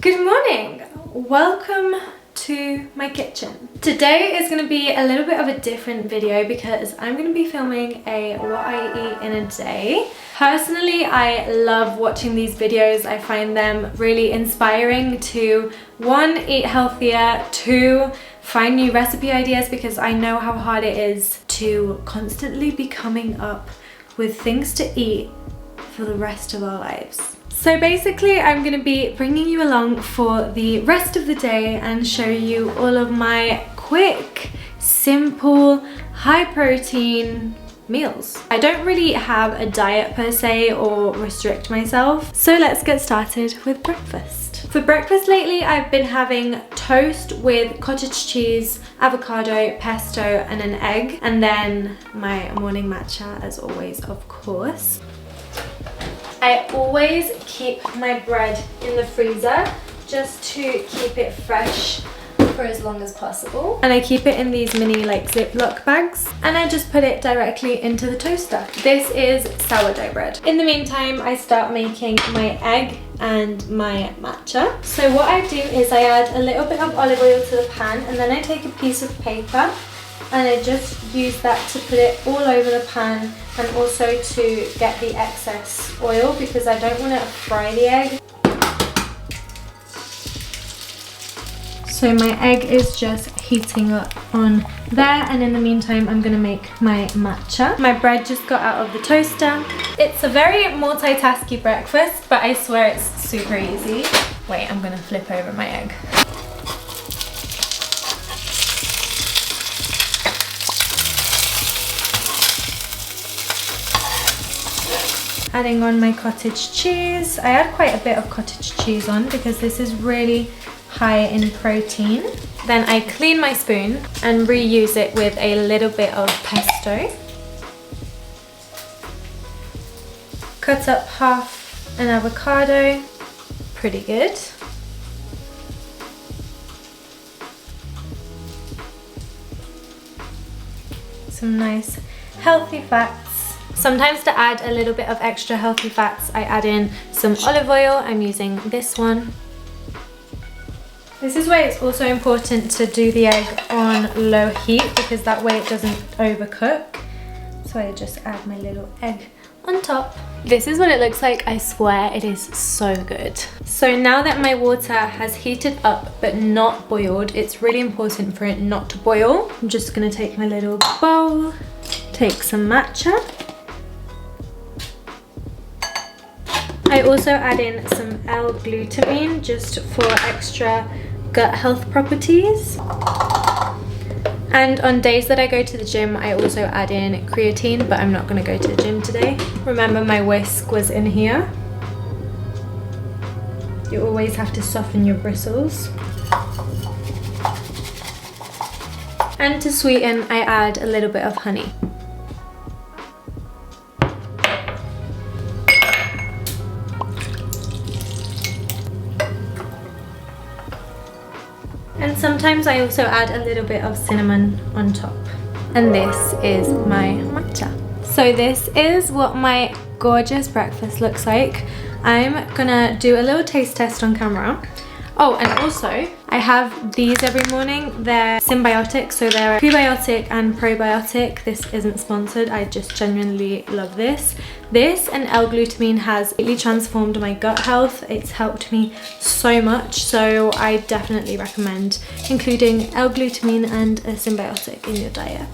Good morning! Welcome to my kitchen. Today is going to be a little bit of a different video because I'm going to be filming a what I eat in a day. Personally, I love watching these videos. I find them really inspiring to, one, eat healthier, two, find new recipe ideas because I know how hard it is to constantly be coming up with things to eat for the rest of our lives. So basically I'm going to be bringing you along for the rest of the day and show you all of my quick, simple, high protein meals. I don't really have a diet per se or restrict myself, so let's get started with breakfast. For breakfast lately I've been having toast with cottage cheese, avocado, pesto and an egg, and then my morning matcha as always, of course. I always keep my bread in the freezer just to keep it fresh for as long as possible. And I keep it in these mini like Ziploc bags and I just put it directly into the toaster. This is sourdough bread. In the meantime, I start making my egg and my matcha. So what I do is I add a little bit of olive oil to the pan and then I take a piece of paper and I just use that to put it all over the pan and also to get the excess oil because I don't want to fry the egg. So my egg is just heating up on there, and in the meantime I'm going to make my matcha. My bread just got out of the toaster. It's a very multitasky breakfast, but I swear it's super easy. Wait, I'm going to flip over my egg. Adding on my cottage cheese. I add quite a bit of cottage cheese on because this is really high in protein. Then I clean my spoon and reuse it with a little bit of pesto. Cut up half an avocado, pretty good. Some nice healthy fats. Sometimes to add a little bit of extra healthy fats, I add in some olive oil. I'm using this one. This is why it's also important to do the egg on low heat because that way it doesn't overcook. So I just add my little egg on top. This is what it looks like. I swear it is so good. So now that my water has heated up but not boiled, it's really important for it not to boil. I'm just gonna take my little bowl, take some matcha. I also add in some L-glutamine just for extra gut health properties. And on days that I go to the gym, I also add in creatine, but I'm not going to go to the gym today. Remember, my whisk was in here. You always have to soften your bristles. And to sweeten, I add a little bit of honey. And sometimes I also add a little bit of cinnamon on top. And this is my matcha. So this is what my gorgeous breakfast looks like. I'm gonna do a little taste test on camera. Oh, and also I have these every morning. They're symbiotic, so they're prebiotic and probiotic. This isn't sponsored, I just genuinely love this. This and L-glutamine has really transformed my gut health. It's helped me so much, so I definitely recommend including L-glutamine and a symbiotic in your diet.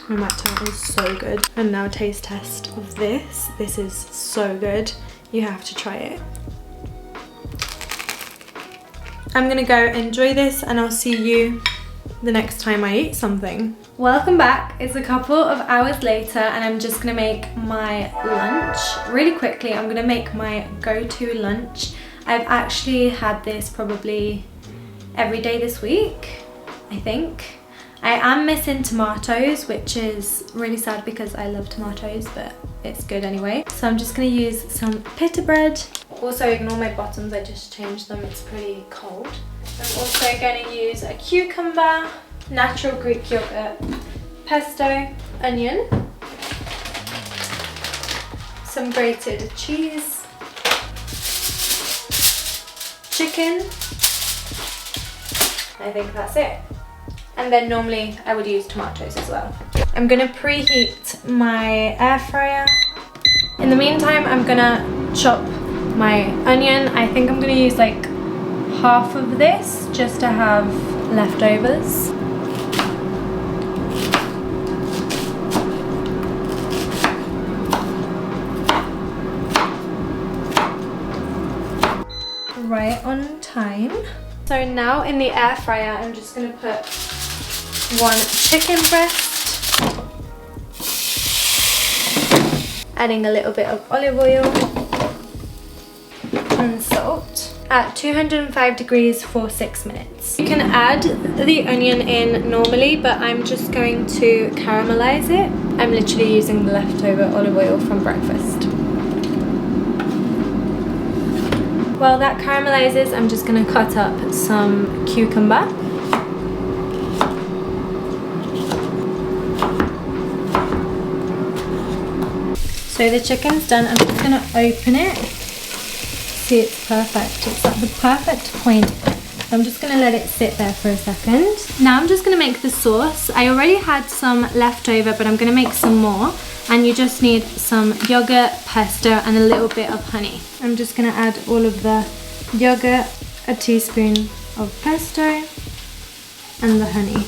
My matcha is so good. And now taste test of this. This is so good. You have to try it. I'm gonna go enjoy this and I'll see you the next time I eat something. Welcome back. It's a couple of hours later and I'm just gonna make my lunch. Really quickly, I'm gonna make my go-to lunch. I've actually had this probably every day this week, I think. I am missing tomatoes, which is really sad because I love tomatoes, but it's good anyway. So I'm just gonna use some pita bread. Also ignore my bottoms, I just changed them, it's pretty cold. I'm also gonna use a cucumber, natural Greek yogurt, pesto, onion, some grated cheese, chicken. I think that's it. And then normally I would use tomatoes as well. I'm gonna preheat my air fryer. In the meantime, I'm gonna chop my onion. I think I'm gonna use like half of this just to have leftovers. Right on time. So now in the air fryer, I'm just gonna put one chicken breast, adding a little bit of olive oil and salt at 205 degrees for 6 minutes. You can add the onion in normally, but I'm just going to caramelize it. I'm literally using the leftover olive oil from breakfast. While that caramelizes, I'm just going to cut up some cucumber. So the chicken's done. I'm just going to open it. See, it's perfect. It's at the perfect point. So I'm just going to let it sit there for a second. Now I'm just going to make the sauce. I already had some left over, but I'm going to make some more. And you just need some yogurt, pesto, and a little bit of honey. I'm just going to add all of the yogurt, a teaspoon of pesto, and the honey.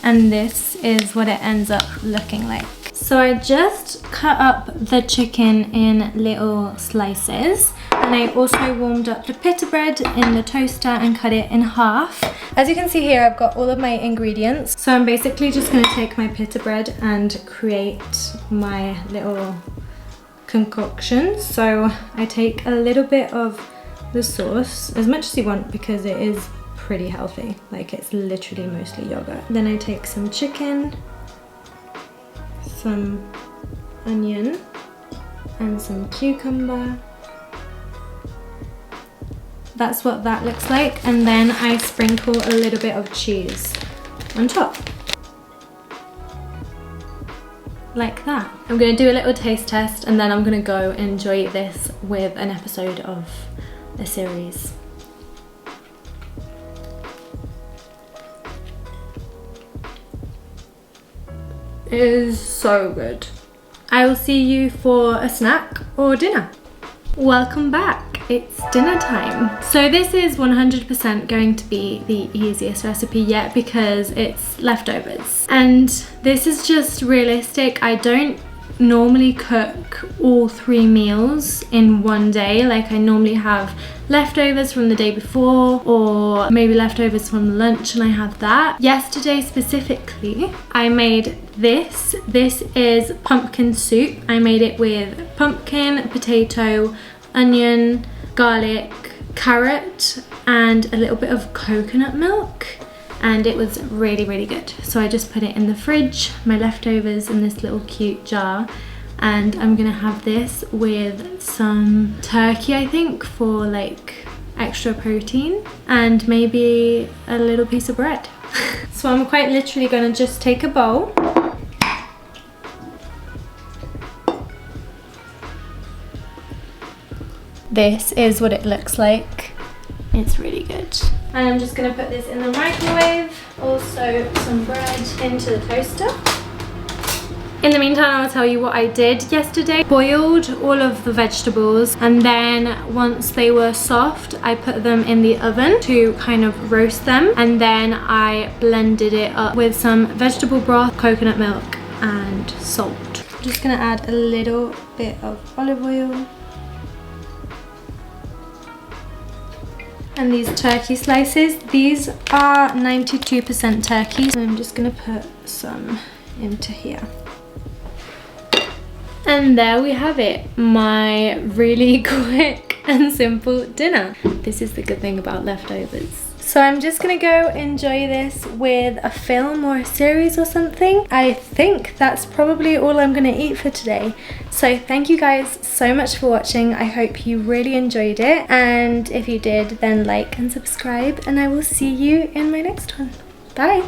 And this is what it ends up looking like. So I just cut up the chicken in little slices, and I also warmed up the pita bread in the toaster and cut it in half. As you can see here, I've got all of my ingredients. So I'm basically just going to take my pita bread and create my little concoction. So I take a little bit of the sauce, as much as you want, because it is pretty healthy. Like, it's literally mostly yogurt. Then I take some chicken, some onion, and some cucumber. That's what that looks like. And then I sprinkle a little bit of cheese on top. Like that. I'm gonna do a little taste test, and then I'm gonna go enjoy this with an episode of a series. It is so good. I will see you for a snack or dinner. Welcome back. It's dinner time. So this is 100% going to be the easiest recipe yet because it's leftovers. And this is just realistic. I don't normally cook all 3 meals in one day. Like, I normally have leftovers from the day before, or maybe leftovers from lunch, and I have that. Yesterday specifically, I made this. This is pumpkin soup. I made it with pumpkin, potato, onion, garlic, carrot, and a little bit of coconut milk. And it was really, really good. So I just put it in the fridge, my leftovers in this little cute jar. And I'm gonna have this with some turkey, I think, for like extra protein, and maybe a little piece of bread. So I'm quite literally gonna just take a bowl. This is what it looks like. It's really good. And I'm just gonna put this in the microwave. Also some bread into the toaster. In the meantime, I'll tell you what I did yesterday. Boiled all of the vegetables, and then once they were soft, I put them in the oven to kind of roast them. And then I blended it up with some vegetable broth, coconut milk, and salt. I'm just gonna add a little bit of olive oil. And these turkey slices, these are 92% turkey. So I'm just gonna put some into here. And there we have it, my really quick and simple dinner. This is the good thing about leftovers. So I'm just gonna go enjoy this with a film or a series or something. I think that's probably all I'm gonna eat for today. So thank you guys so much for watching. I hope you really enjoyed it. And if you did, then like and subscribe, and I will see you in my next one. Bye.